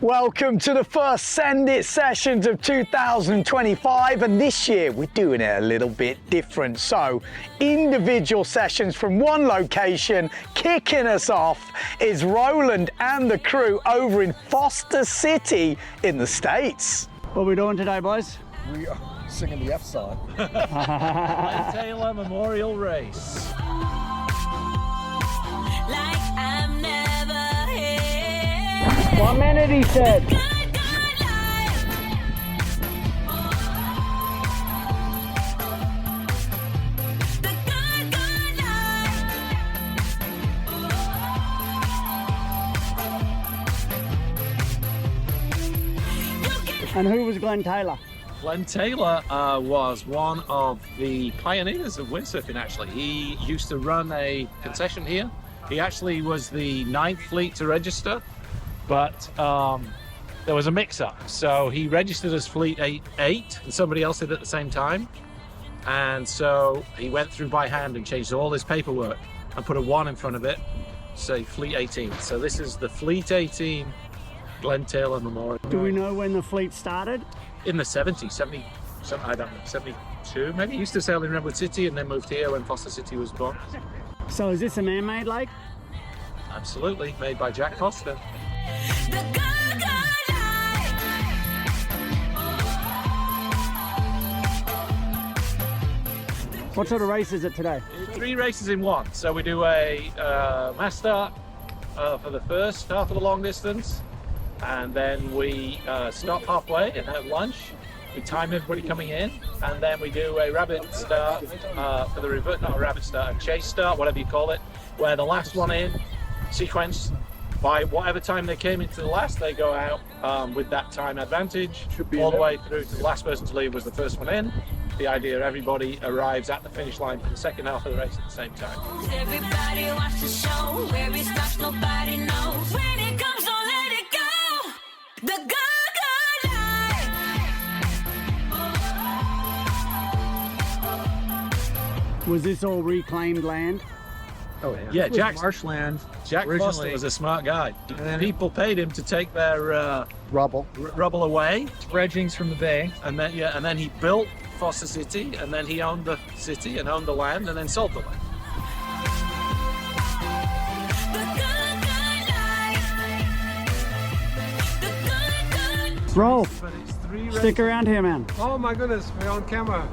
Welcome to the first Sendit sessions of 2025, and this year we're doing it a little bit different. So individual sessions from one location. Kicking us off is Roland and the crew over in Foster City in the States. What are we doing today, boys? We are singing the F song. Taylor Memorial Race. Like I'm never here. 1 minute, he said. And who was Glenn Taylor? Glenn Taylor was one of the pioneers of windsurfing, actually. He used to run a concession here. He actually was the 9th fleet to register, but there was a mix-up. So he registered as fleet 8, and somebody else did at the same time. And so he went through by hand and changed all his paperwork and put a 1 in front of it, say fleet 18. So this is the fleet 18 Glenn Taylor Memorial. Do we know when the fleet started? In the 70s, I don't know, 72 maybe. He used to sail in Redwood City and then moved here when Foster City was born. So is this a man-made lake? Absolutely, made by Jack Foster. What sort of race is it today? 3 races in one. So we do a mass start for the first half of the long distance, and then we stop halfway and have lunch. We time everybody coming in, and then we do a rabbit start for the revert, not a rabbit start, a chase start, whatever you call it, where the last one in sequence by whatever time they came into the last, they go out with that time advantage all the way through to the last person to leave was the first one in. The idea everybody arrives at the finish line for the second half of the race at the same time. Everybody watch the show. Where it stops, nobody knows. When it comes, don't let it go. The go. Was this all reclaimed land? Oh Yeah, Jack marshland. Jack Foster was a smart guy. People paid him to take their Rubble. rubble away, Dredgings from the bay. and then he built Foster City, and then he owned the city and owned the land, and then sold the land. Rolf, But it's 3 races. stick around here, man. Oh my goodness, we're on camera.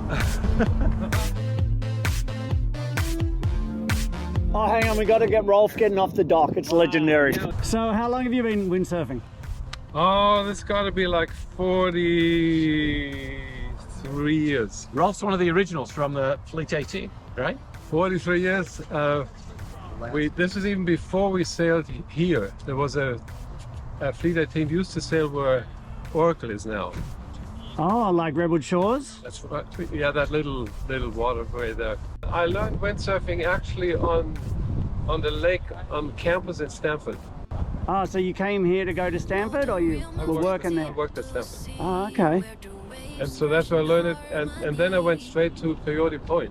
Oh, hang on, we got to get Rolf getting off the dock. It's legendary. So how long have you been windsurfing? Oh, this got to be like 43 years. Rolf's one of the originals from the Fleet 18, right? 43 years. This is even before we sailed here. There was a fleet 18 used to sail where Oracle is now. Oh, like Redwood Shores? That's right. Yeah, that little waterway there. I learned windsurfing actually on the lake on campus in Stanford. Oh, so you came here to go to Stanford, or you were working I there? worked at Stanford. Oh, okay. And so that's where I learned it. And then I went straight to Coyote Point.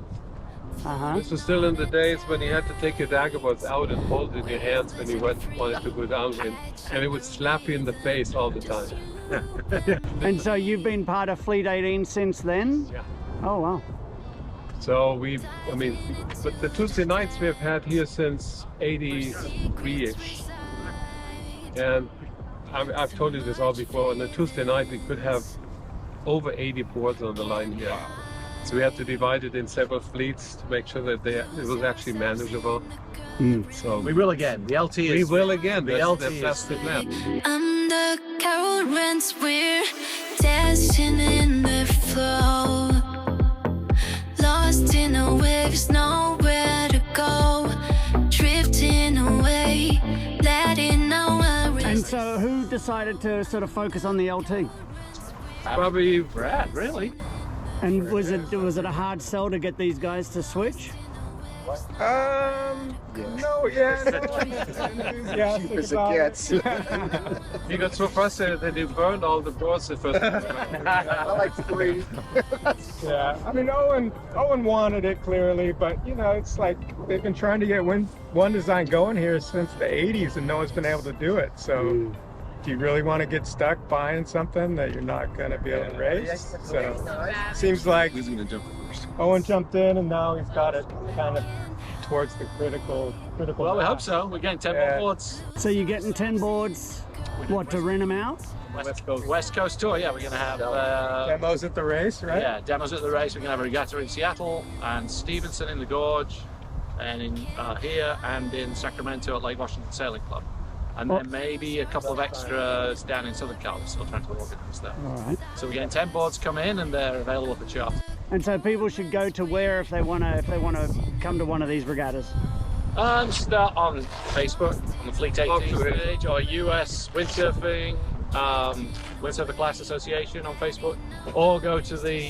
Uh-huh. This was still in the days when you had to take your dagger boards out and hold it in your hands when you wanted to go downwind. And it would slap you in the face all the time. And so you've been part of Fleet 18 since then? Yeah. Oh, wow. So but the Tuesday nights we have had here since 83-ish. And I've told you this all before, on a Tuesday night we could have over 80 boards on the line here. So we had to divide it in several fleets to make sure that it was actually manageable. So We will again. The LT is. we will again. The LT That's is. the plan. Under currents, we're dancing in the flow. Lost in the waves, nowhere to go. Drifting away, letting our And so who decided to sort of focus on the LT? Probably Brad, really? And was it a hard sell to get these guys to switch? Cheap as it gets. he got so frustrated that he burned all the boards the first time. I like 3. Yeah, I mean, Owen wanted it clearly, but you know, it's like they've been trying to get one design going here since the 80s and no one's been able to do it. So do you really want to get stuck buying something that you're not going to be able to race? So seems like Who's going to jump first? Owen jumped in and now he's got it kind of towards the critical. Well, we hope so. We're getting 10 more boards. So you're getting 10 boards, what, to rent them out? West Coast tour, yeah. We're going to have Demos at the race, right? yeah, demos at the race. We're going to have a regatta in Seattle and Stevenson in the Gorge, and in here and in Sacramento at Lake Washington Sailing Club. And then maybe a couple of extras down in Southern Cal. We're still trying to organise that. All right. So we're getting 10 boards come in and they're available for chart. And so people should go to where if they want to come to one of these regattas? Start on Facebook, on the Fleet 18 page, or US Windsurfing, Windsurfer Class Association on Facebook, or go to the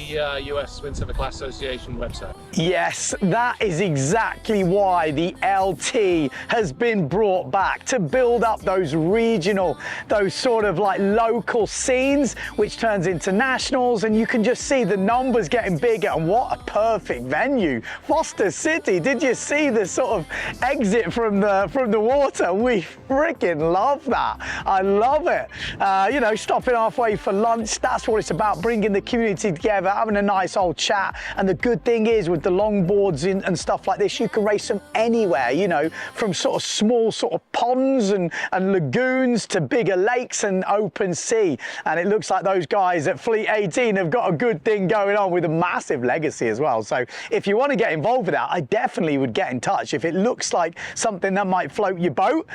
US Windsurfer Class Association website. Yes, that is exactly why the LT has been brought back, to build up those regional, those sort of like local scenes, which turns into nationals, and you can just see the numbers getting bigger. And what a perfect venue, Foster City. Did you see the sort of exit from the water? We freaking love that. I love it. You know, stopping halfway for lunch, that's what it's about, bringing the community together, having a nice old chat. And the good thing is, with the longboards and stuff like this, you can race them anywhere, you know, from sort of small sort of ponds and lagoons to bigger lakes and open sea. And it looks like those guys at Fleet 18 have got a good thing going on, with a massive legacy as well. So if you want to get involved with that, I definitely would get in touch. If it looks like something that might float your boat,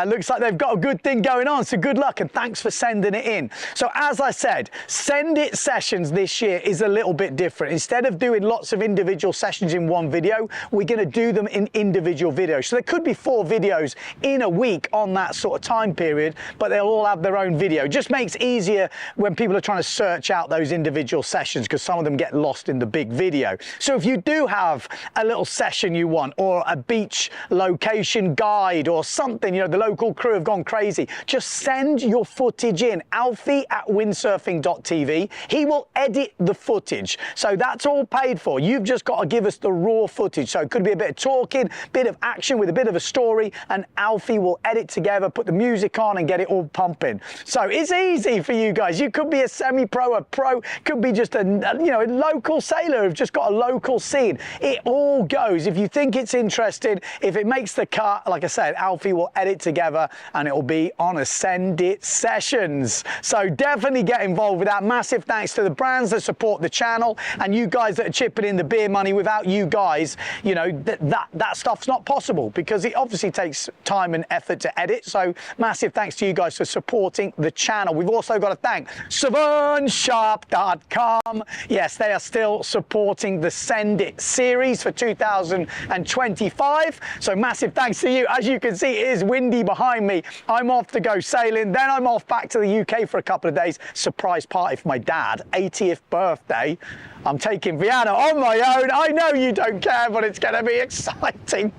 looks like they've got a good thing going on. So good luck, and thanks for sending it in. So as I said, Sendit sessions this year is a little bit different. Instead of doing lots of individual sessions in one video, we're going to do them in individual videos. So there could be 4 videos in a week on that sort of time period, but they'll all have their own video. Just makes easier when people are trying to search out those individual sessions, because some of them get lost in the big video. So if you do have a little session you want, or a beach location guide or something, you know, the local crew have gone crazy, just send your footage in. Alfie at Windsurfing.TV. He will edit the footage. So that's all paid for. You've just got to give us the raw footage. So it could be a bit of talking, bit of action with a bit of a story, and Alfie will edit together, put the music on and get it all pumping. So it's easy for you guys. You could be a semi-pro, a pro, could be just a local sailor who've just got a local scene. It all goes. If you think it's interesting, if it makes the cut, like I said, Alfie will edit together and it will be on a Sendit sessions. So definitely get involved with that. Massive thanks to the brands that support the channel, and you guys that are chipping in the beer money. Without you guys, you know, that stuff's not possible, because it obviously takes time and effort to edit. So massive thanks to you guys for supporting the channel. We've also got to thank SavernSharp.com. Yes, they are still supporting the Sendit series for 2025. So massive thanks to you. As you can see, it is windy behind me. I'm off to go sailing, then I'm off back to the UK for a couple of days. Surprise party for my dad, 80th birthday. I'm taking Vienna on my own. I know you don't care, but it's going to be exciting.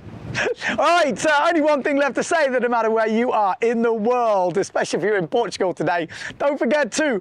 All right, only one thing left to say, that no matter where you are in the world, especially if you're in Portugal today, don't forget to